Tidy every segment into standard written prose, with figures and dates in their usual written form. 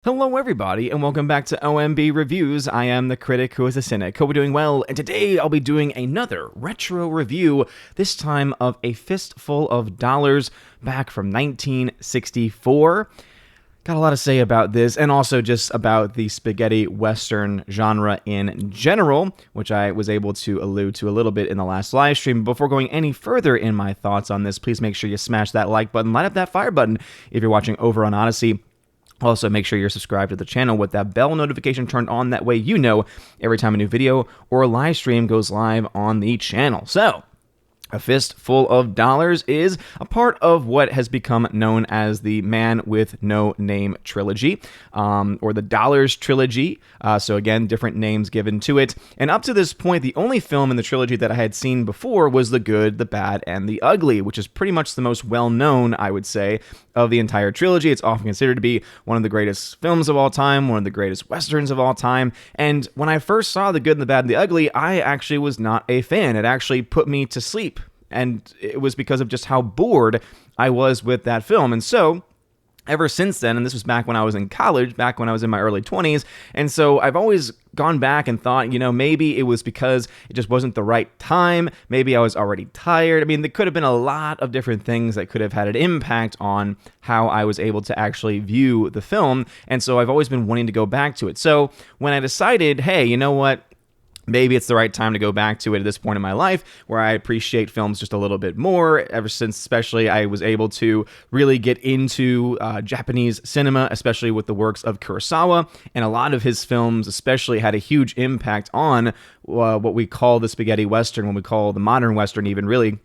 Hello everybody, and welcome back to OMB Reviews. I am the critic who is a cynic. Hope we're doing well, and today I'll be doing another retro review, this time of A Fistful of Dollars, back from 1964. Got a lot to say about this, and also just about the spaghetti western genre in general, which I was able to allude to a little bit in the last live stream. Before going any further in my thoughts on this, please make sure you smash that like button, light up that fire button if you're watching over on Odyssey. Also, make sure you're subscribed to the channel with that bell notification turned on. That way you know every time a new video or a live stream goes live on the channel. So, A Fistful of Dollars is a part of what has become known as the Man with No Name Trilogy, or the Dollars Trilogy. So again, different names given to it. And up to this point, the only film in the trilogy that I had seen before was The Good, the Bad, and the Ugly, which is pretty much the most well-known, I would say, of the entire trilogy. It's often considered to be one of the greatest films of all time, one of the greatest westerns of all time. And when I first saw The Good, the Bad, and the Ugly, I actually was not a fan. It actually put me to sleep. And it was because of just how bored I was with that film. And so, ever since then, and this was back when I was in college, back when I was in my early 20s, and so I've always gone back and thought, maybe it was because it just wasn't the right time. Maybe I was already tired. I mean, there could have been a lot of different things that could have had an impact on how I was able to actually view the film. And so I've always been wanting to go back to it. So when I decided, hey, you know what? Maybe it's the right time to go back to it at this point in my life where I appreciate films just a little bit more. Ever since, especially, I was able to really get into Japanese cinema, especially with the works of Kurosawa. And a lot of his films especially had a huge impact on what we call the spaghetti western, what we call the modern western even, really.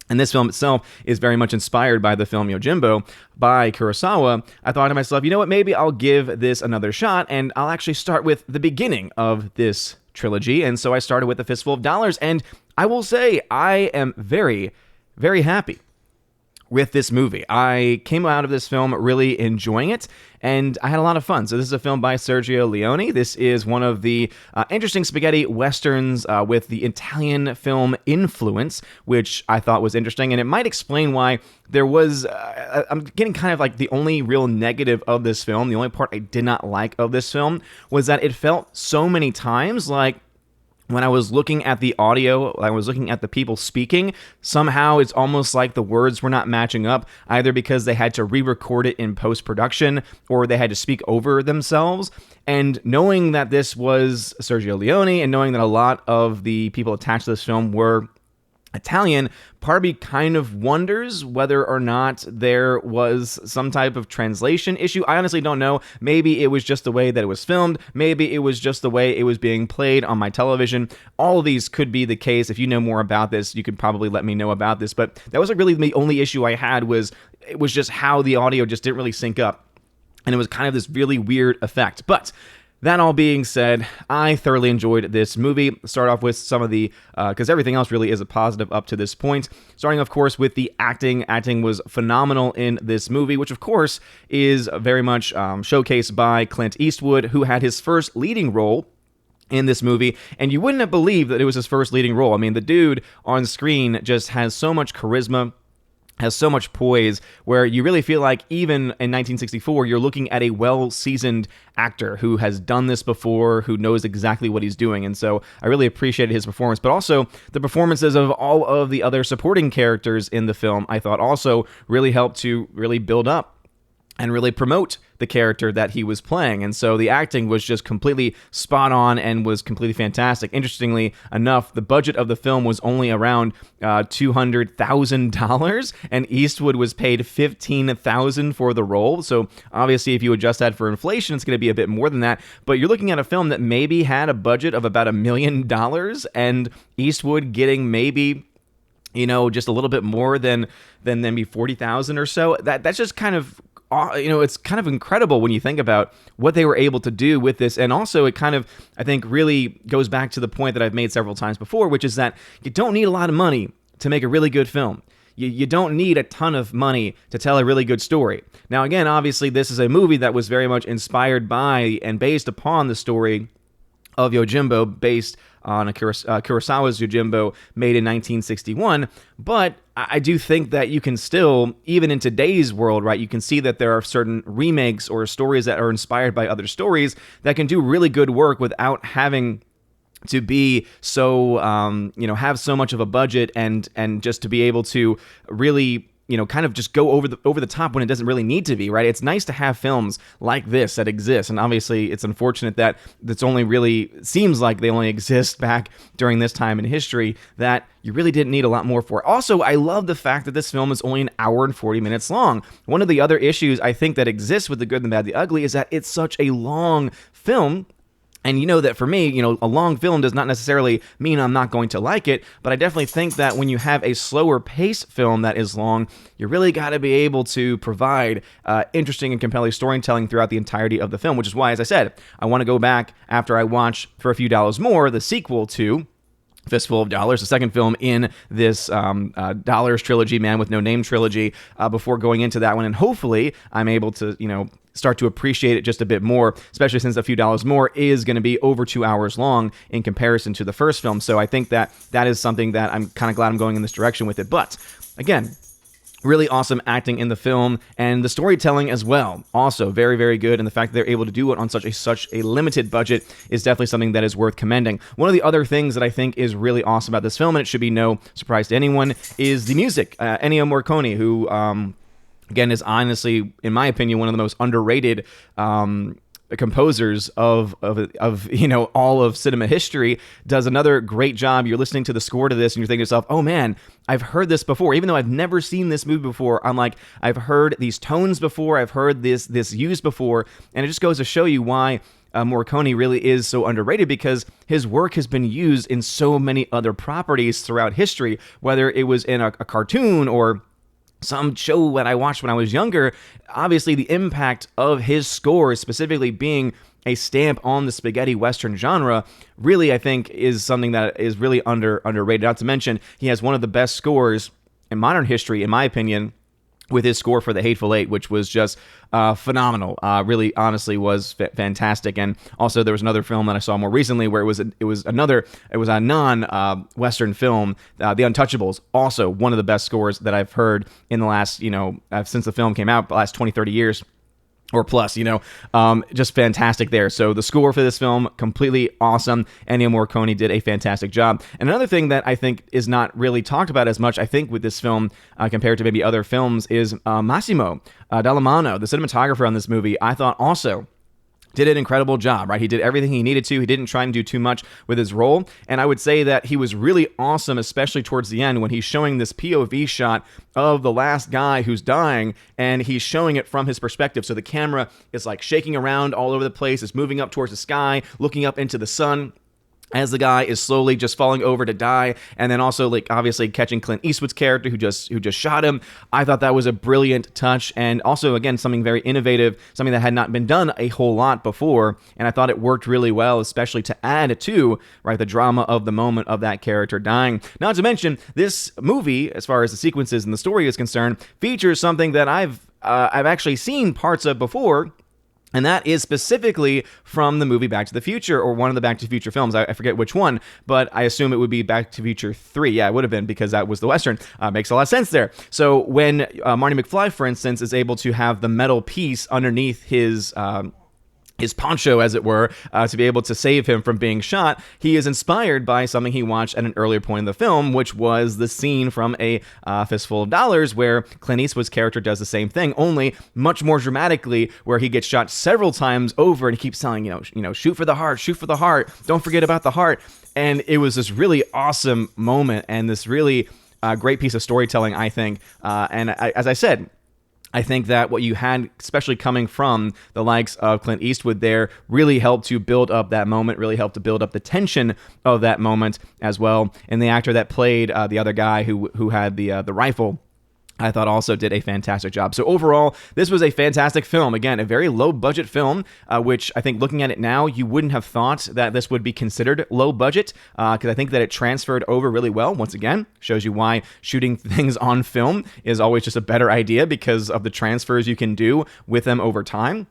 And this film itself is very much inspired by the film Yojimbo by Kurosawa. I thought to myself, you know what, maybe I'll give this another shot, and I'll actually start with the beginning of this trilogy. And so I started with A Fistful of Dollars, and I will say I am very, very happy with this movie. I came out of this film really enjoying it, and I had a lot of fun. So this is a film by Sergio Leone. This is one of the interesting spaghetti westerns with the Italian film influence, which I thought was interesting, and it might explain why there was, I'm getting kind of like the only real negative of this film, the only part I did not like of this film, was that it felt so many times like when I was looking at the audio, I was looking at the people speaking, somehow it's almost like the words were not matching up, either because they had to re-record it in post-production or they had to speak over themselves. And knowing that this was Sergio Leone and knowing that a lot of the people attached to this film were Italian, part of me kind of wonders whether or not there was some type of translation issue. I honestly don't know. Maybe it was just the way that it was filmed. Maybe it was just the way it was being played on my television. All of these could be the case. If you know more about this, you could probably let me know about this. But that was really the only issue I had, was it was just how the audio just didn't really sync up. And it was kind of this really weird effect. But that all being said, I thoroughly enjoyed this movie. Start off with some of the, because everything else really is a positive up to this point. Starting, of course, with the acting. Acting was phenomenal in this movie, which, of course, is very much showcased by Clint Eastwood, who had his first leading role in this movie, and you wouldn't have believed that it was his first leading role. I mean, the dude on screen just has so much charisma, has so much poise, where you really feel like even in 1964, you're looking at a well-seasoned actor who has done this before, who knows exactly what he's doing. And so I really appreciated his performance, but also the performances of all of the other supporting characters in the film, I thought also really helped to really build up and really promote the character that he was playing. And so the acting was just completely spot on and was completely fantastic. Interestingly enough, the budget of the film was only around $200,000, and Eastwood was paid $15,000 for the role. So obviously, if you adjust that for inflation, it's going to be a bit more than that. But you're looking at a film that maybe had a budget of about $1 million, and Eastwood getting maybe, just a little bit more than maybe $40,000 or so. That's just kind of, it's kind of incredible when you think about what they were able to do with this. And also it kind of, I think, really goes back to the point that I've made several times before, which is that you don't need a lot of money to make a really good film. You don't need a ton of money to tell a really good story. Now, again, obviously, this is a movie that was very much inspired by and based upon the story of Yojimbo, based on a Kurosawa's Yojimbo, made in 1961. But I do think that you can still, even in today's world, right, you can see that there are certain remakes or stories that are inspired by other stories that can do really good work without having to be so, have so much of a budget and just to be able to really, kind of just go over the top when it doesn't really need to be, right? It's nice to have films like this that exist, and obviously it's unfortunate that it's only really seems like they only exist back during this time in history, that you really didn't need a lot more for. Also, I love the fact that this film is only an hour and 40 minutes long. One of the other issues I think that exists with The Good, the Bad, the Ugly is that it's such a long film. And you know that for me, a long film does not necessarily mean I'm not going to like it, but I definitely think that when you have a slower pace film that is long, you really got to be able to provide interesting and compelling storytelling throughout the entirety of the film, which is why, as I said, I want to go back after I watch For a Few Dollars More, the sequel to Fistful of Dollars, the second film in this Dollars trilogy, Man with No Name trilogy, before going into that one. And hopefully I'm able to, start to appreciate it just a bit more, especially since A Few Dollars More is going to be over 2 hours long in comparison to the first film. So I think that is something that I'm kind of glad I'm going in this direction with it. But again, really awesome acting in the film, and the storytelling as well. Also very, very good, and the fact that they're able to do it on such a limited budget is definitely something that is worth commending. One of the other things that I think is really awesome about this film, and it should be no surprise to anyone, is the music. Ennio Morricone, who again is honestly, in my opinion, one of the most underrated composers of all of cinema history, does another great job. You're listening to the score to this and you're thinking to yourself, oh man, I've heard this before. Even though I've never seen this movie before, I'm like, I've heard these tones before, I've heard this used before, and it just goes to show you why Morricone really is so underrated, because his work has been used in so many other properties throughout history, whether it was in a cartoon or some show that I watched when I was younger. Obviously, the impact of his scores, specifically being a stamp on the spaghetti western genre, really, I think, is something that is really underrated. Not to mention, he has one of the best scores in modern history, in my opinion, with his score for The Hateful Eight, which was just phenomenal. Really, honestly, was fantastic. And also, there was another film that I saw more recently where it was a non-Western film, The Untouchables. Also, one of the best scores that I've heard in the last, since the film came out, the last 20, 30 years. Or plus, just fantastic there. So the score for this film, completely awesome. Ennio Morricone did a fantastic job. And another thing that I think is not really talked about as much, I think, with this film, compared to maybe other films, is Massimo Delemano, the cinematographer on this movie. I thought also did an incredible job, right? He did everything he needed to. He didn't try and do too much with his role. And I would say that he was really awesome, especially towards the end when he's showing this POV shot of the last guy who's dying, and he's showing it from his perspective. So the camera is like shaking around all over the place. It's moving up towards the sky, looking up into the sun, as the guy is slowly just falling over to die, and then also, like, obviously catching Clint Eastwood's character who just shot him. I thought that was a brilliant touch, and also, again, something very innovative, something that had not been done a whole lot before, and I thought it worked really well, especially to add to, right, the drama of the moment of that character dying. Not to mention, this movie, as far as the sequences and the story is concerned, features something that I've actually seen parts of before. And that is specifically from the movie Back to the Future, or one of the Back to the Future films. I forget which one, but I assume it would be Back to the Future 3. Yeah, it would have been, because that was the Western. Makes a lot of sense there. So when Marty McFly, for instance, is able to have the metal piece underneath his poncho, as it were, to be able to save him from being shot, he is inspired by something he watched at an earlier point in the film, which was the scene from A Fistful of Dollars, where Clint Eastwood's character does the same thing, only much more dramatically, where he gets shot several times over, and he keeps telling, shoot for the heart, don't forget about the heart. And it was this really awesome moment, and this really great piece of storytelling, I think. As I said, I think that what you had, especially coming from the likes of Clint Eastwood there, really helped to build up that moment, really helped to build up the tension of that moment as well. And the actor that played the other guy who had the rifle, I thought also did a fantastic job. So overall, this was a fantastic film. Again, a very low-budget film, which I think looking at it now, you wouldn't have thought that this would be considered low-budget, because I think that it transferred over really well. Once again, shows you why shooting things on film is always just a better idea, because of the transfers you can do with them over time.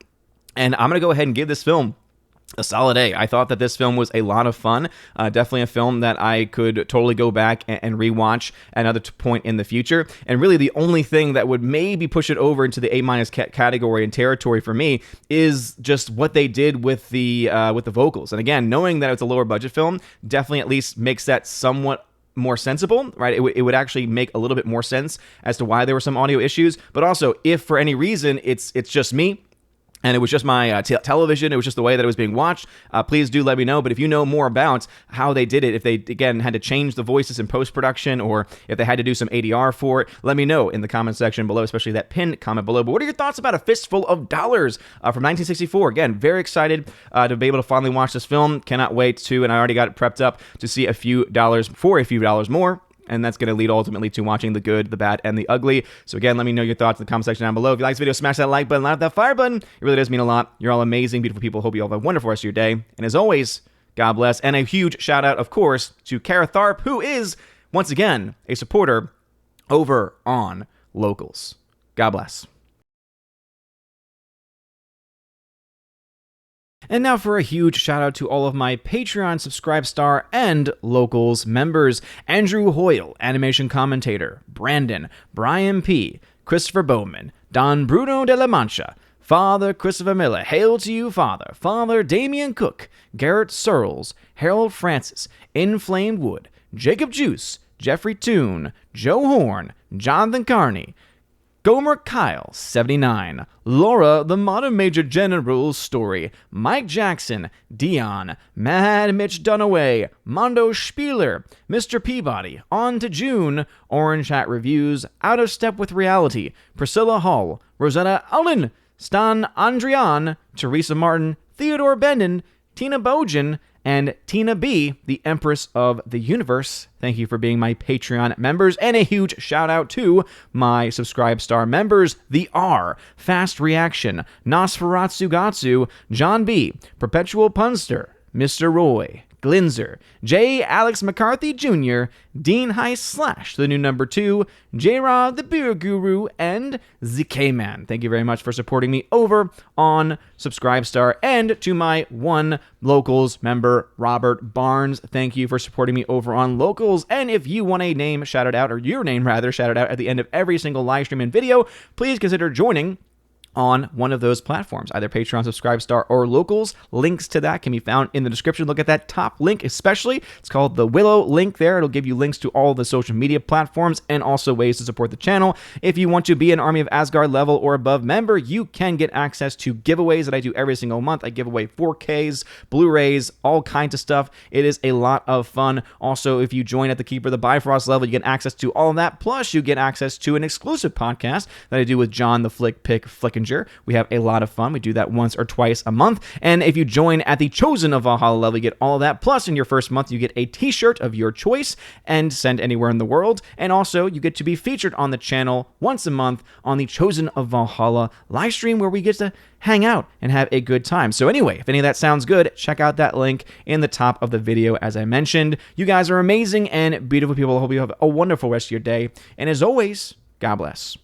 And I'm going to go ahead and give this film a solid A. I thought that this film was a lot of fun. Definitely a film that I could totally go back and rewatch at another point in the future. And really, the only thing that would maybe push it over into the A- category and territory for me is just what they did with the vocals. And again, knowing that it's a lower budget film, definitely at least makes that somewhat more sensible, right? It would actually make a little bit more sense as to why there were some audio issues. But also, if for any reason it's just me, and it was just my television, it was just the way that it was being watched, please do let me know. But if you know more about how they did it, if they, again, had to change the voices in post-production, or if they had to do some ADR for it, let me know in the comment section below, especially that pinned comment below. But what are your thoughts about A Fistful of Dollars from 1964? Again, very excited to be able to finally watch this film. Cannot wait to, and I already got it prepped up to see a few dollars more. And that's going to lead ultimately to watching the good, the bad, and the ugly. So again, let me know your thoughts in the comment section down below. If you like this video, smash that like button, light up that fire button. It really does mean a lot. You're all amazing, beautiful people. Hope you all have a wonderful rest of your day. And as always, God bless. And a huge shout out, of course, to Kara Tharp, who is, once again, a supporter over on Locals. God bless. And now for a huge shout out to all of my Patreon Subscribe Star and Locals members: Andrew Hoyle, animation commentator; Brandon, Brian P., Christopher Bowman, Don Bruno de la Mancha, Father Christopher Miller, hail to you, Father; Father Damian Cook, Garrett Searles, Harold Francis, Inflamed Wood, Jacob Juice, Jeffrey Toone, Joe Horn, Jonathan Carney, Gomer Kyle, 79, Laura, the Modern Major General's Story, Mike Jackson, Dion, Mad Mitch Dunaway, Mondo Spieler, Mr. Peabody, On to June, Orange Hat Reviews, Out of Step with Reality, Priscilla Hall, Rosetta Allen, Stan Andrian, Teresa Martin, Theodore Bendon, Tina Bojan, and Tina B., the Empress of the Universe. Thank you for being my Patreon members. And a huge shout out to my Subscribe Star members: The R, Fast Reaction, Nosferatu Gatsu, John B., Perpetual Punster, Mr. Roy, Glinzer, J. Alex McCarthy Jr., Dean Heist / the new number 2, J-Rod the Beer Guru, and ZK-Man. Thank you very much for supporting me over on Subscribestar. And to my one Locals member, Robert Barnes, thank you for supporting me over on Locals. And if you want a name shouted out, or your name rather, shouted out at the end of every single live stream and video, please consider joining on one of those platforms, either Patreon, Subscribestar, or Locals. Links to that can be found in the description. Look at that top link especially. It's called the Willow link there. It'll give you links to all the social media platforms and also ways to support the channel. If you want to be an Army of Asgard level or above member, you can get access to giveaways that I do every single month. I give away 4Ks, Blu-rays, all kinds of stuff. It is a lot of fun. Also, if you join at the Keeper of the Bifrost level, you get access to all of that. Plus, you get access to an exclusive podcast that I do with John the Flick Pick Flickinger. We have a lot of fun. We do that once or twice a month. And if you join at the Chosen of Valhalla level, you get all of that. Plus, in your first month, you get a t-shirt of your choice and send anywhere in the world. And also, you get to be featured on the channel once a month on the Chosen of Valhalla live stream, where we get to hang out and have a good time. So anyway, if any of that sounds good, check out that link in the top of the video as I mentioned. You guys are amazing and beautiful people. I hope you have a wonderful rest of your day. And as always, God bless.